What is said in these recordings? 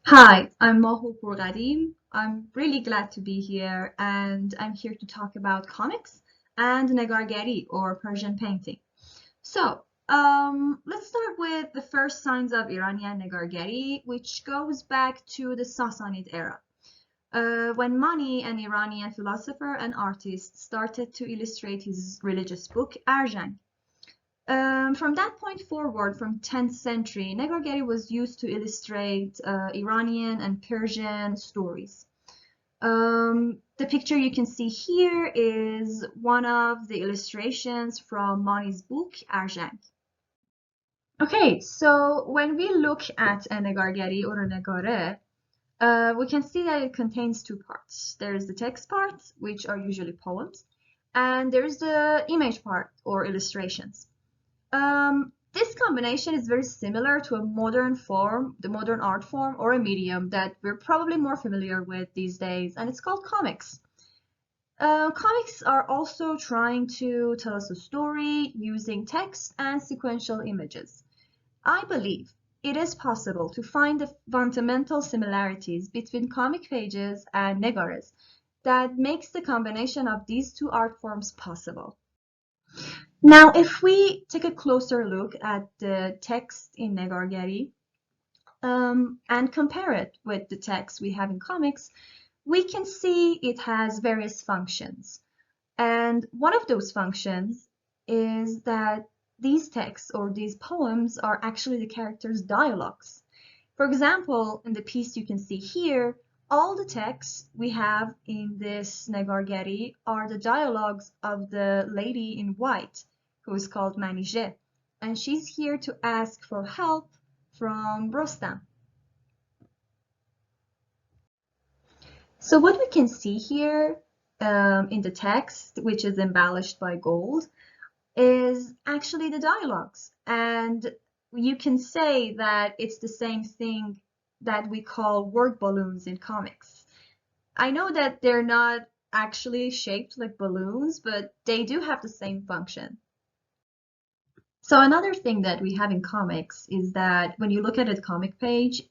Hi, I'm Mahour Pourghadim. I'm really glad to be here, and I'm here to talk about comics and Negargari or Persian painting. Let's start with the first signs of Iranian Negargari, which goes back to the Sassanid era, when Mani, an Iranian philosopher and artist, started to illustrate his religious book, Arjan. From that point forward, from 10th century, Negargari was used to illustrate Iranian and Persian stories. The picture you can see here is one of the illustrations from Mani's book, Arjan. Okay, so when we look at a Negargari or a Negare, we can see that it contains two parts. There's the text part, which are usually poems, and there's the image part or illustrations. This combination is very similar to a modern form, the modern art form, or a medium that we're probably more familiar with these days, and it's called comics. Comics are also trying to tell us a story using text and sequential images. I believe it is possible to find the fundamental similarities between comic pages and negares that makes the combination of these two art forms possible. Now, if we take a closer look at the text in Negargari and compare it with the text we have in comics, we can see it has various functions. And one of those functions is that these texts or these poems are actually the characters' dialogues. For example, in the piece you can see here, all the texts we have in this Negargari are the dialogues of the lady in white, who is called Manije, and she's here to ask for help from Rostam. So what we can see here in the text, which is embellished by gold, is actually the dialogues. And you can say that it's the same thing that we call word balloons in comics. I know that they're not actually shaped like balloons, but they do have the same function. So another thing that we have in comics is that when you look at a comic page,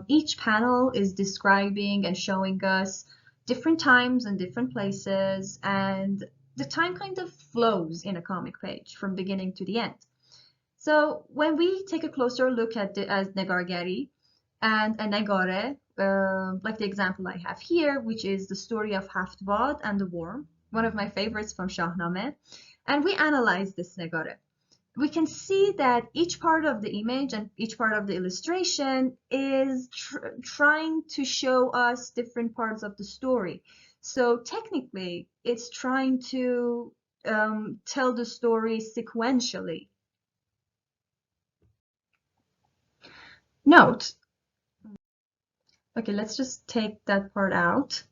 each panel is describing and showing us different times and different places, and the time kind of flows in a comic page from beginning to the end. So when we take a closer look at the as Negargari and a Negare, like the example I have here, which is the story of Haftwad and the worm, one of my favorites from Shahnameh, and we analyze this Negare, we can see that each part of the image and each part of the illustration is trying to show us different parts of the story. So technically, it's trying to tell the story sequentially. Note, okay, let's just take that part out.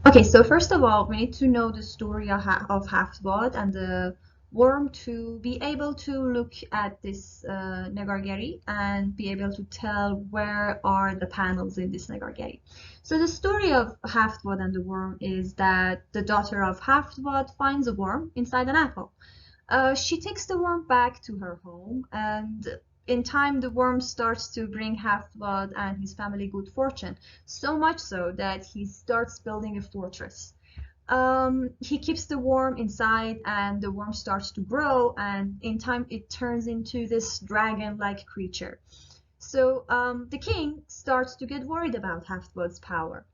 Okay, so first of all, we need to know the story of Haftbod and the worm to be able to look at this Negargari and be able to tell where are the panels in this Negargari. So the story of Haftbod and the worm is that the daughter of Haftbod finds a worm inside an apple. She takes the worm back to her home, and in time the worm starts to bring Halfblood and his family good fortune, so much so that he starts building a fortress. He keeps the worm inside, and the worm starts to grow, and in time it turns into this dragon-like creature. So the king starts to get worried about Halfblood's power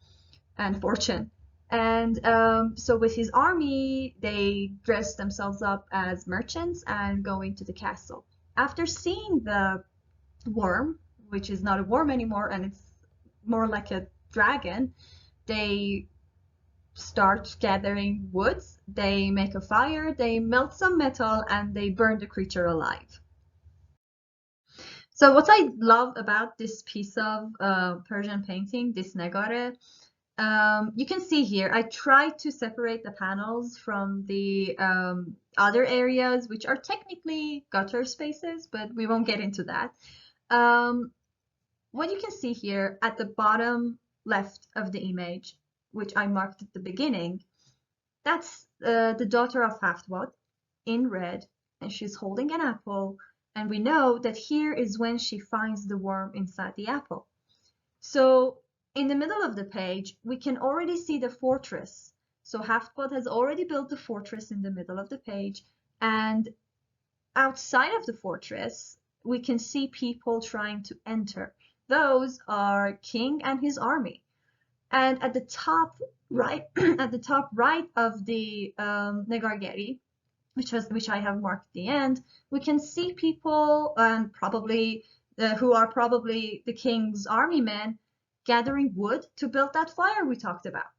and fortune. And so with his army, they dress themselves up as merchants and go into the castle. After seeing the worm, which is not a worm anymore and it's more like a dragon, they start gathering woods, they make a fire, they melt some metal, and they burn the creature alive. So what I love about this piece of Persian painting, this Negare, you can see here, I tried to separate the panels from the other areas, which are technically gutter spaces, but we won't get into that. What you can see here at the bottom left of the image, which I marked at the beginning, that's the daughter of Haftwad in red, and she's holding an apple, And we know that here is when she finds the worm inside the apple. So in the middle of the page, we can already see the fortress. So Haftbod has already built the fortress in the middle of the page. And outside of the fortress, we can see people trying to enter. Those are king and his army. And at the top right, at the top right of the Negargari, which I have marked at the end, we can see people probably who are probably the king's army men gathering wood to build that fire we talked about.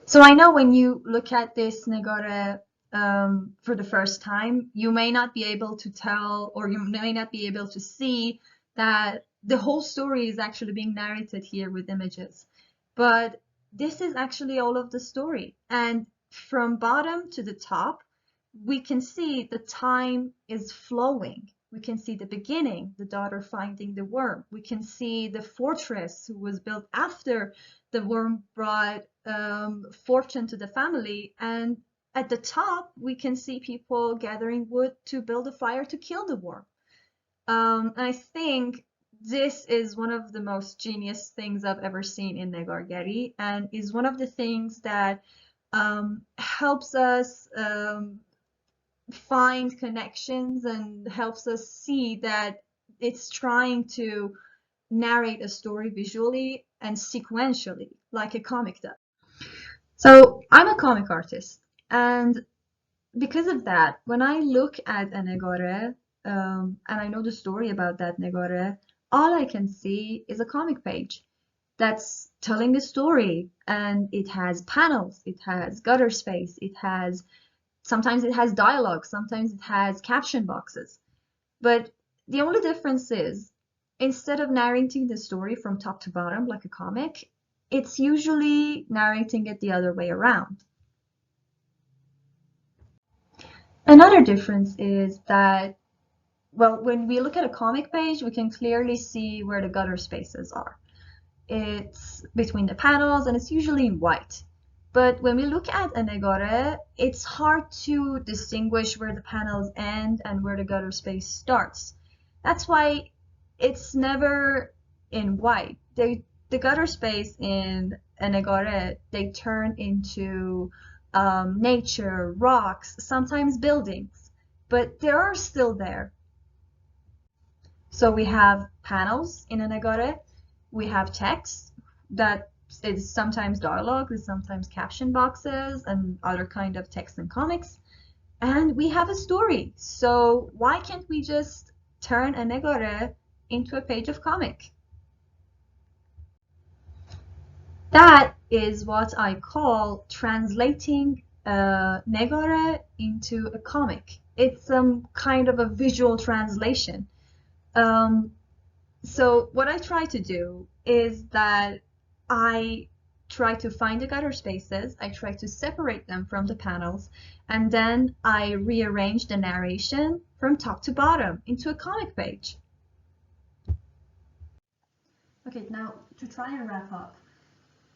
So I know when you look at this Negare for the first time, you may not be able to tell, or you may not be able to see that the whole story is actually being narrated here with images. But this is actually all of the story. And from bottom to the top, we can see the time is flowing. We can see the beginning, the daughter finding the worm. We can see the fortress who was built after the worm brought fortune to the family. And at the top, we can see people gathering wood to build a fire to kill the worm. I think this is one of the most genius things I've ever seen in Negargari, and is one of the things that helps us find connections and helps us see that it's trying to narrate a story visually and sequentially, like a comic does. So I'm a comic artist, and because of that, when I look at a negore, and I know the story about that negore, all I can see is a comic page that's telling a story, and it has panels, it has gutter space, sometimes it has dialogue, sometimes it has caption boxes. But the only difference is, instead of narrating the story from top to bottom like a comic, it's usually narrating it the other way around. Another difference is that, well, when we look at a comic page, we can clearly see where the gutter spaces are. It's between the panels and it's usually in white. But when we look at a negore, it's hard to distinguish where the panels end and where the gutter space starts. That's why it's never in white. The gutter space in a negore, they turn into nature, rocks, sometimes buildings, but they are still there. So we have panels in a negore, we have text that is sometimes dialogue, is sometimes caption boxes and other kind of text and comics, and we have a story. So why can't we just turn a negore into a page of comic? That is what I call translating a negore into a comic. It's some kind of a visual translation. So what I try to do is that I try to find the gutter spaces, I try to separate them from the panels, and then I rearrange the narration from top to bottom into a comic page. Okay, now to try and wrap up,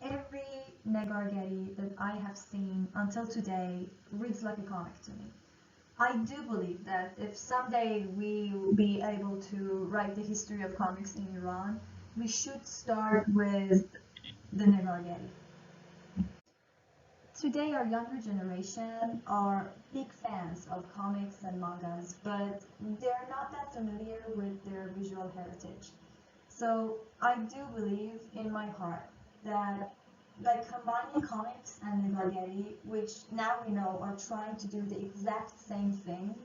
every Negargari that I have seen until today reads like a comic to me. I do believe that if someday we will be able to write the history of comics in Iran, we should start with the Negargari. Today, our younger generation are big fans of comics and mangas, but they're not that familiar with their visual heritage. So I do believe in my heart that by combining comics and Negargari, which now we know are trying to do the exact same thing,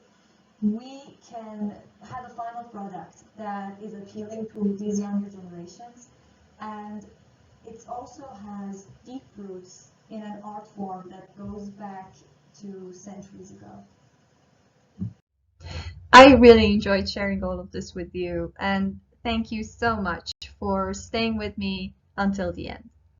we can have a final product that is appealing to these younger generations, and it also has deep roots in an art form that goes back to centuries ago. I really enjoyed sharing all of this with you, and thank you so much for staying with me until the end.